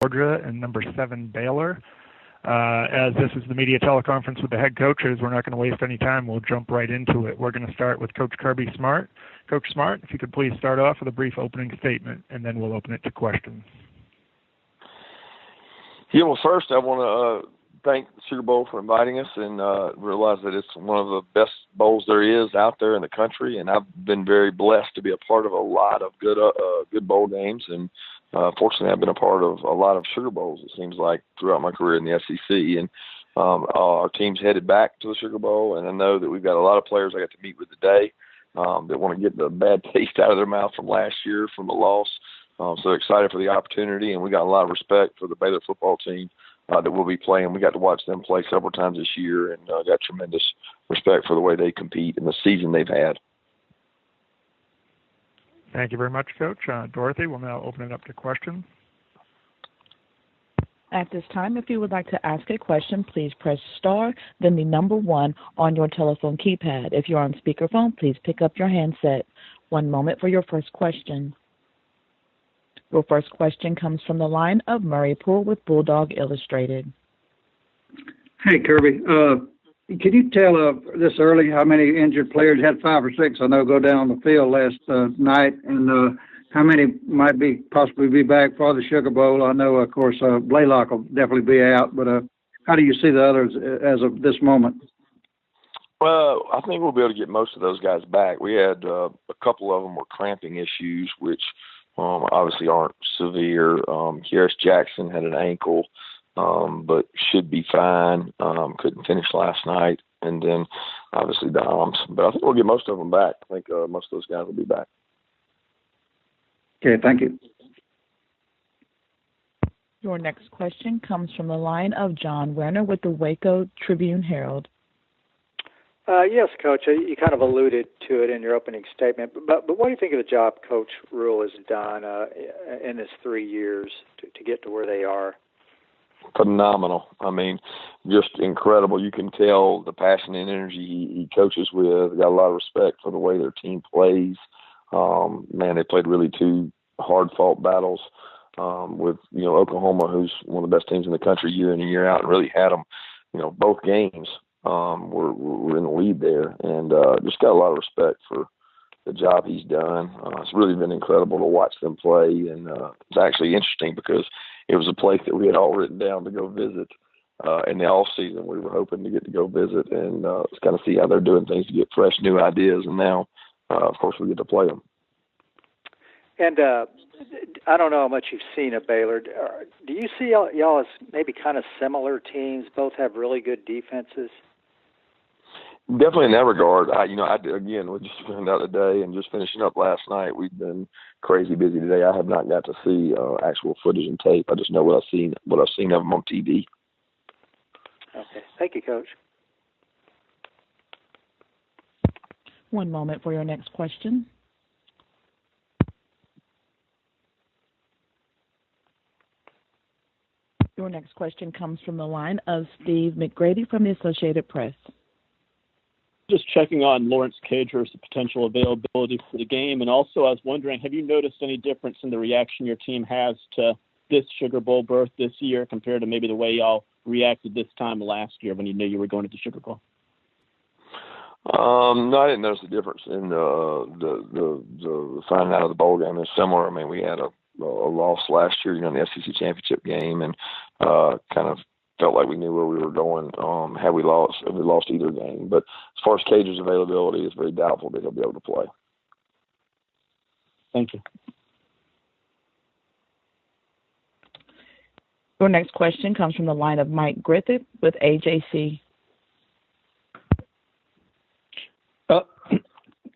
Georgia and number 7 Baylor. As this is the media teleconference with the head coaches, we're not going to waste any time. We'll jump right into it. We're going to start with Coach Kirby Smart. Coach Smart, if you could please start off with a brief opening statement, and then we'll open it to questions. Yeah, well, first I want to thank the Sugar Bowl for inviting us and realize that it's one of the best bowls there is out there in the country, and I've been very blessed to be a part of a lot of good bowl games, and fortunately I've been a part of a lot of Sugar Bowls, it seems like, throughout my career in the SEC, and our team's headed back to the Sugar Bowl, and I know that we've got a lot of players I got to meet with today that want to get the bad taste out of their mouth from last year from the loss. So excited for the opportunity, and we got a lot of respect for the Baylor football team that we'll be playing. We got to watch them play several times this year, and got tremendous respect for the way they compete and the season they've had. Thank you very much, Coach. Dorothy, we'll now open it up to questions. At this time, if you would like to ask a question, please press star, then the number 1 on your telephone keypad. If you're on speakerphone, please pick up your handset. One moment for your first question. Your first question comes from the line of Murray Poole with Bulldog Illustrated. Hey, Kirby. Can you tell this early how many injured players? You had 5 or 6, I know, go down on the field last night, and how many might possibly be back for the Sugar Bowl? I know, of course, Blaylock will definitely be out, but how do you see the others as of this moment? Well, I think we'll be able to get most of those guys back. We had a couple of them were cramping issues, which obviously aren't severe. Harris Jackson had an ankle, but should be fine. Couldn't finish last night. And then obviously Doms. But I think we'll get most of them back. I think most of those guys will be back. Okay, thank you. Your next question comes from the line of John Werner with the Waco Tribune-Herald. Yes, Coach. You kind of alluded to it in your opening statement, but what do you think of the job Coach Rule has done in his 3 years to get to where they are? Phenomenal. I mean, just incredible. You can tell the passion and energy he coaches with. Got a lot of respect for the way their team plays. Man, they played really 2 hard-fought battles with Oklahoma, who's one of the best teams in the country year in and year out, and really had them. Both games. We're in the lead there, and just got a lot of respect for the job he's done. It's really been incredible to watch them play, and it's actually interesting because it was a place that we had all written down to go visit in the off season. We were hoping to get to go visit and just kind of see how they're doing things to get fresh new ideas, and now, of course, we get to play them. And I don't know how much you've seen of Baylor. Do you see y'all as maybe kind of similar teams? Both have really good defenses. Definitely in that regard. I again, we just found out today and just finishing up last night. We've been crazy busy today. I have not got to see actual footage and tape. I just know what I've seen of them on TV. Okay. Thank you, Coach. One moment for your next question. Your next question comes from the line of Steve McGrady from the Associated Press. Just checking on Lawrence Cager's potential availability for the game. And also, I was wondering, have you noticed any difference in the reaction your team has to this Sugar Bowl berth this year compared to maybe the way y'all reacted this time last year when you knew you were going to the Sugar Bowl? No, I didn't notice the difference in the finding out of the bowl game. It's similar. I mean, we had a loss last year, in the SEC championship game, and kind of felt like we knew where we were going had we lost either game. But as far as Cager's availability, it's very doubtful that he'll be able to play. Thank you. Your next question comes from the line of Mike Griffith with AJC.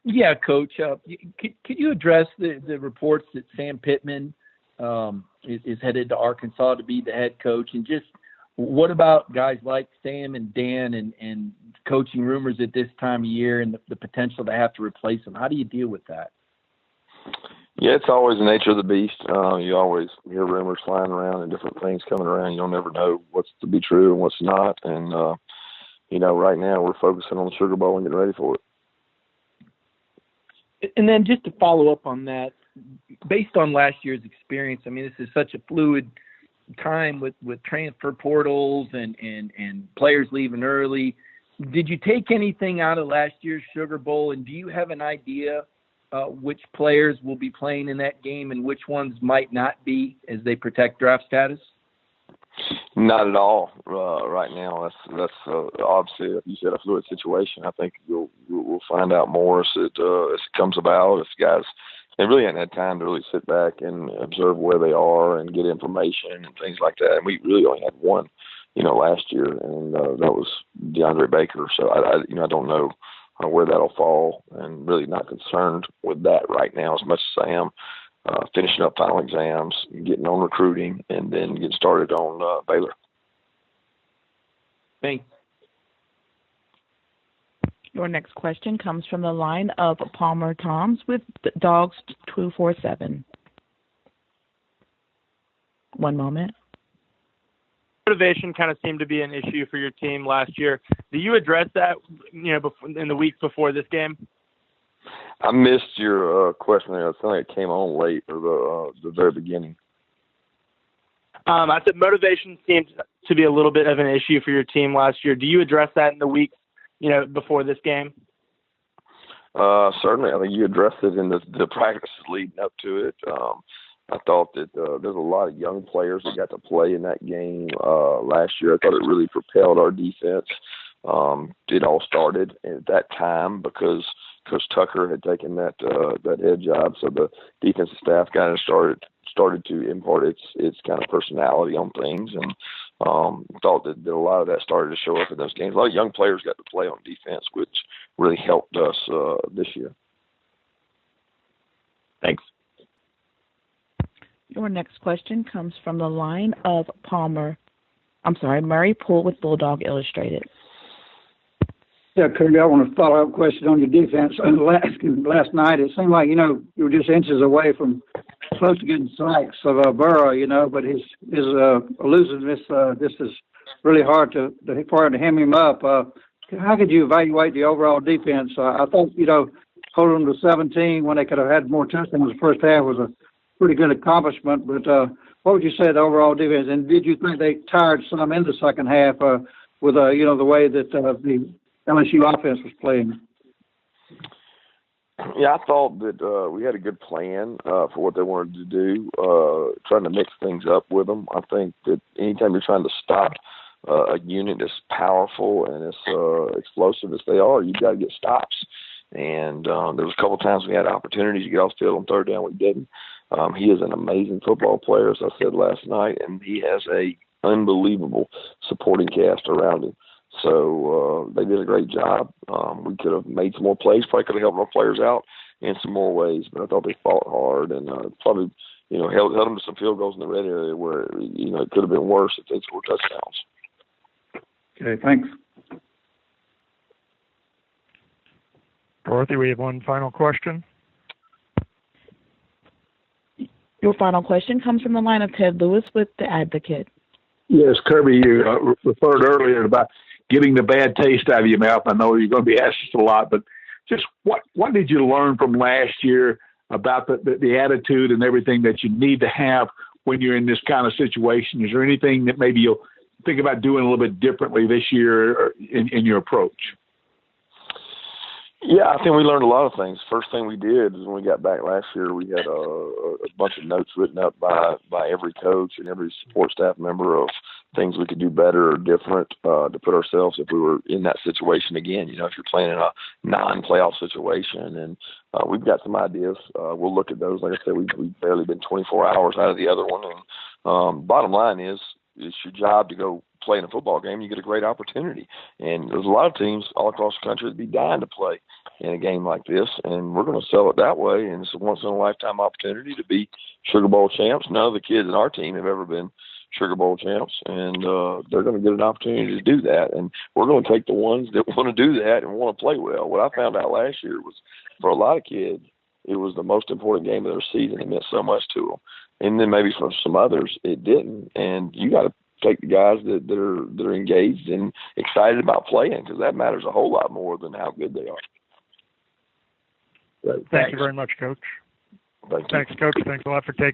Yeah, Coach. Could you address the reports that Sam Pittman is headed to Arkansas to be the head coach? And just what about guys like Sam and Dan and coaching rumors at this time of year and the potential to have to replace them? How do you deal with that? Yeah, it's always the nature of the beast. You always hear rumors flying around and different things coming around. You'll never know what's to be true and what's not. And, right now we're focusing on the Sugar Bowl and getting ready for it. And then just to follow up on that, based on last year's experience, I mean, this is such a fluid time with transfer portals and players leaving early. Did you take anything out of last year's Sugar Bowl, and do you have an idea which players will be playing in that game and which ones might not be as they protect draft status? Not at all right now. That's obviously, like you said, a fluid situation. I think we'll find out more as it comes about. If guys, they really hadn't had time to really sit back and observe where they are and get information and things like that. And we really only had one, last year, and that was DeAndre Baker. So I don't know where that'll fall, and really not concerned with that right now as much as I am finishing up final exams, getting on recruiting, and then getting started on Baylor. Thanks. Your next question comes from the line of Palmer Toms with Dogs 247. One moment. Motivation kind of seemed to be an issue for your team last year. Do you address that, in the week before this game? I missed your question there. I think it came on late, or the very beginning. I said motivation seemed to be a little bit of an issue for your team last year. Do you address that in the week, before this game? Certainly. I think you addressed it in the practices leading up to it. I thought that there's a lot of young players that got to play in that game last year. I thought it really propelled our defense. It all started at that time because Coach Tucker had taken that head job, so the defensive staff kind of started to impart its kind of personality on things, and thought that a lot of that started to show up in those games. A lot of young players got to play on defense, which really helped us this year. Thanks. Your next question comes from the line of Murray Poole with Bulldog Illustrated. Yeah, Kirby, I want to follow up question on your defense. Last night, it seemed like, you were just inches away from close to getting sacks of Burrow, but his elusiveness, this is really hard to hem him up. How could you evaluate the overall defense? I thought, holding them to 17 when they could have had more touchdowns in the first half was a pretty good accomplishment, but what would you say the overall defense? And did you think they tired some in the second half with the way that the LSU offense was playing? Yeah, I thought that we had a good plan for what they wanted to do, trying to mix things up with them. I think that anytime you're trying to stop a unit as powerful and as explosive as they are, you've got to get stops. And there was a couple of times we had opportunities to get off the field on third down. We didn't. He is an amazing football player, as I said last night, and he has a unbelievable supporting cast around him. So they did a great job. We could have made some more plays, probably could have helped our players out in some more ways, but I thought they fought hard and probably, held them to some field goals in the red area where, it could have been worse if they scored touchdowns. Okay, thanks. Dorothy, we have one final question. Your final question comes from the line of Ted Lewis with The Advocate. Yes, Kirby, you referred earlier about getting the bad taste out of your mouth. I know you're going to be asked this a lot, but just what did you learn from last year about the attitude and everything that you need to have when you're in this kind of situation? Is there anything that maybe you'll think about doing a little bit differently this year in your approach? Yeah, I think we learned a lot of things. First thing we did is when we got back last year, we had a bunch of notes written up by every coach and every support staff member of things we could do better or different to put ourselves if we were in that situation again. If you're playing in a non-playoff situation, and we've got some ideas. We'll look at those. Like I said, we've barely been 24 hours out of the other one. And bottom line is, it's your job to go play in a football game. You get a great opportunity. And there's a lot of teams all across the country that'd be dying to play in a game like this, and we're going to sell it that way. And it's a once-in-a-lifetime opportunity to be Sugar Bowl champs. None of the kids in our team have ever been Sugar Bowl champs, and they're going to get an opportunity to do that. And we're going to take the ones that want to do that and want to play well. What I found out last year was, for a lot of kids, it was the most important game of their season. It meant so much to them. And then maybe for some others, it didn't. And you got to take the guys that are engaged and excited about playing, because that matters a whole lot more than how good they are. Thank you very much, Coach. Thank you. Thanks, Coach. Thanks a lot for taking